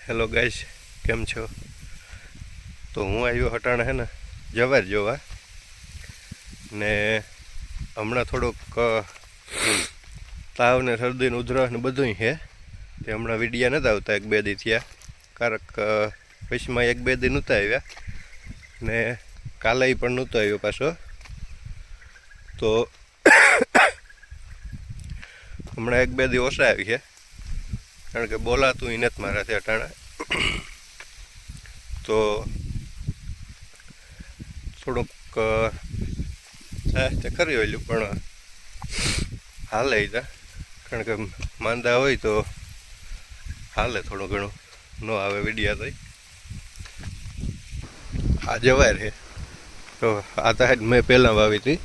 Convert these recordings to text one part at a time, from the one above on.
Hello guys, કેમ છો? તો હું આવ્યો હટાણે હે ને જવાર જોવા ને હમણાં થોડુંક તાવ ને શરદી ને ઉધરસ ને બધું છે. તે હમણાં વિડીયા નહોતા આવતા, એક બે દી થયા, કારક પછીમાં એક બે દી નહોતા આવ્યા ને કાલે પણ નહોતો આવ્યો પાછો. તો હમણાં એક બે દી ઓછા આવી છે, કારણ કે બોલાતું નથી મારાથી અટાણા. તો થોડુંક તે કરી હોયલું પણ હાલે તા, કારણ કે માંદા હોય તો હાલે થોડું ઘણું, ન આવે વિડીયા થઈ. આ જવાર છે તો આ તો મેં પહેલાં વાવી હતી,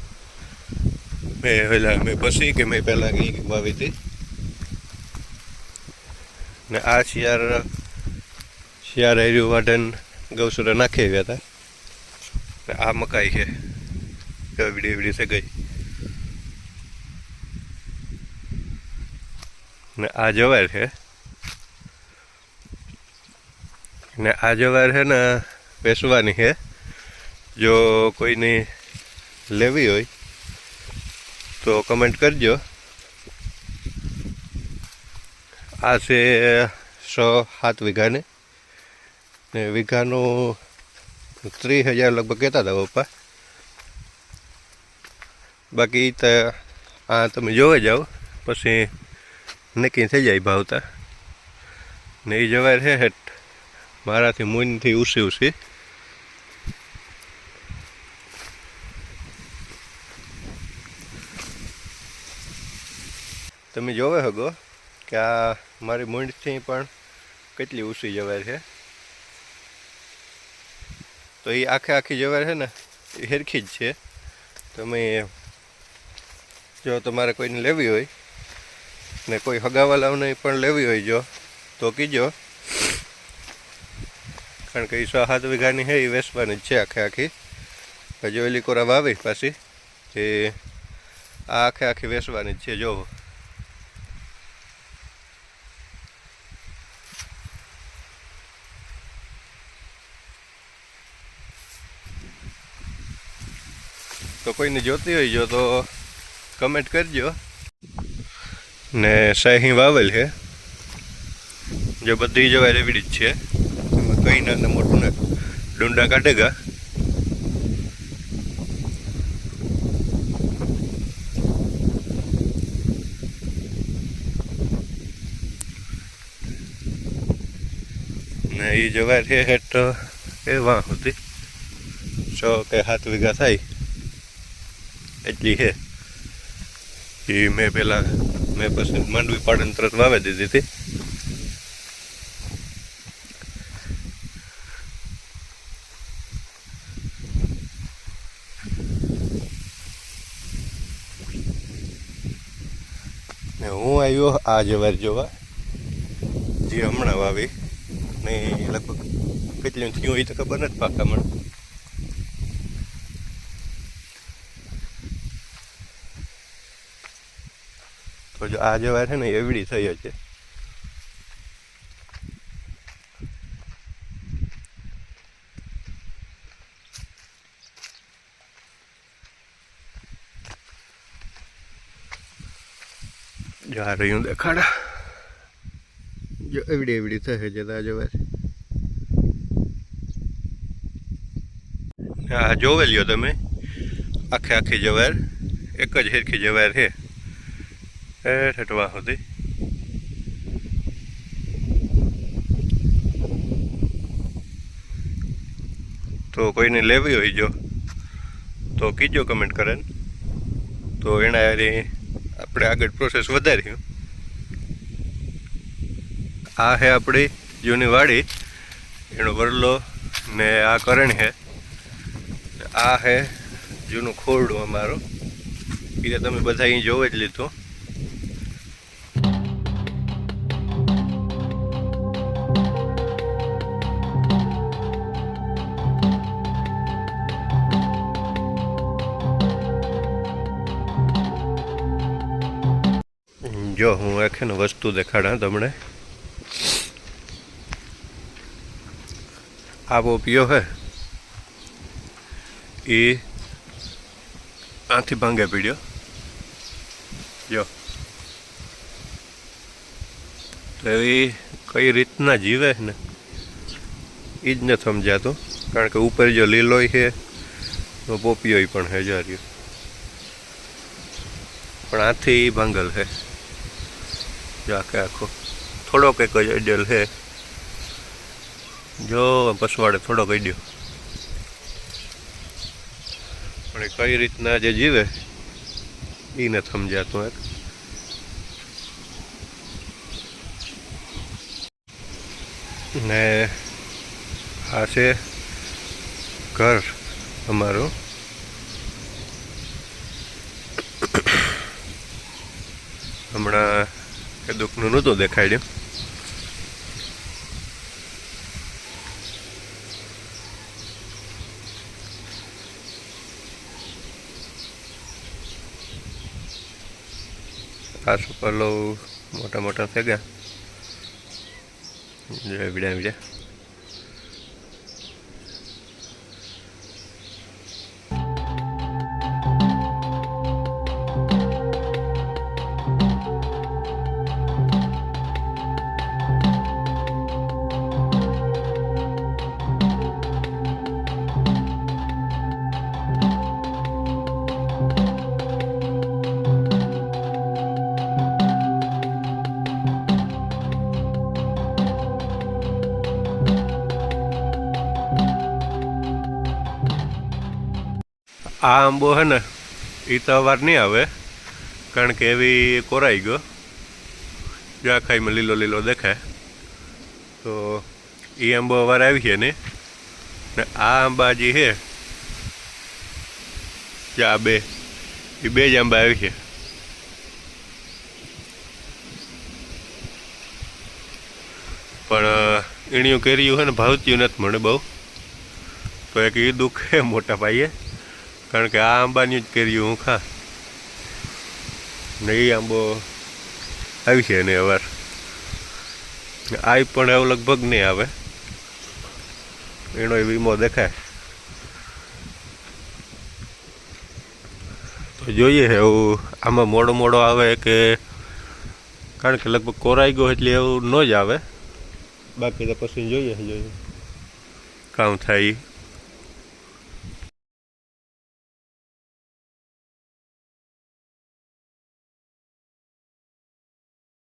મેં પછી કે મેં પહેલાં કઈ વાવી હતી ને આ શિયાર એર્યું વાઢન ગૌસુરા નાખી આવ્યા હતા ને આ મકાઈ છે એવડી એવડી છે ગઈ ને આ જવાર છે ને આ જવાર છે ને વેચવાની છે. જો કોઈની લેવી હોય તો કમેન્ટ કરજો. આ છે 6-7 વીઘાની ને વીઘાનું 30,000 લગભગ કહેતા હતા પપ્પા. બાકી તો આ તમે જોવા જાઓ પછી નક્કી થઈ જાય ભાવતા. ને એ જવાર છે હેઠ મારાથી મૂનથી ઉસી તમે જોવે હગો કે આ મારી મૂંઢથી પણ કેટલી ઊંચી જવાર છે. તો એ આખી જવાર છે ને એ હેરખી જ છે. તમે જો તમારે કોઈને લેવી હોય ને કોઈ હગાવાલાઓને પણ લેવી હોય જો તો કીજો, કારણ કે એ 6-7 વીઘાની છે, એ વેચવાની જ છે આખી. હજુ એલી કોરા વાવી પાછી તે આ આખી વેચવાની જ છે. જોવો તો કોઈને જોતી હોય જો તો કમેન્ટ કરજો. ને શાહી વાવેલ છે, જો બધી જવાર એવી જ છે, એમાં કંઈ ના મોટું ના ડુંડા કાઢેગા. ને એ જવાર છે હેઠ એ વાં સુધી 6 કે 7 વીઘા થાય એટલી છે. એ મેં પછી માંડવી પાડીને તરત વાવી દીધી હતી. ને હું આવ્યો આ જવાર જોવા, જે હમણાં વાવી ને લગભગ કેટલી થયું હોય તો ખબર નથી પાકા મને. તો જો આ જવાર છે ને એવડી થઈ છે. જો આ રહ્યું દેખાડા, જો એવડી થઈ છે આ જવાર. હા જોવે લ્યો તમે, આખી જવાર એક જ હેરખી જવાર છે ઠેઠવા સુધી. તો કોઈને લેવી હોય જો તો કીજો કમેન્ટ કરે, તો એના આપણે આગળ પ્રોસેસ વધાર્યું. આ છે આપણી જૂની વાડી, એનો વરલો ને આ કરણ છે. આ છે જૂનું ખોરડું અમારું, એ તમે બધા અહીં જોવે જ લીધું. જો હું આખી વસ્તુ દેખાડા તમને. આ પોપિયો હે એ આથી ભાંગે પીડ્યો જો. તો એવી કઈ રીતના જીવે ને એ જ નથી સમજાતું, કારણ કે ઉપર જો લીલોય છે તો પોપિયોય પણ હે જાર્યો, પણ આથી ભાંગલ છે જો આખે આખો. થોડોક એક જ અડેલ છે જો, પસવાડે થોડોક અડ્યો, પણ એ કઈ રીતના જે જીવે એ નથી સમજાતું. એક ને આ છે ઘર અમારું. હમણાં કે દુઃખનું નહોતું દેખાડ્યું. આ સુપરલો મોટા મોટા થઈ ગયા વિડા વિડા. આ આંબો હે ને એ તો વાર નહીં આવે, કારણ કે એવી કોરાઈ ગયો જો આખાઈમાં લીલો લીલો દેખાય. તો એ આંબો વાર આવી છે ને આ આંબા જે છે જે આ બે જ આંબા આવી છે. પણ એણીયું કેરીયું છે ને ભાવત્યું નથી મને બહુ, તો એક એ દુઃખ છે મોટા પાયે, કારણ કે આ આંબાની જ કેરીયું હું ખા ને એ આંબો આવી છે એને અવાર. આ પણ એવું લગભગ નહીં આવે, એનો વીમો દેખાય. તો જોઈએ એવું આમાં મોડો મોડો આવે કે, કારણ કે લગભગ કોરાઈ ગયો એટલે એવું ન જ આવે. બાકી તો પછી જોઈએ કામ થાય.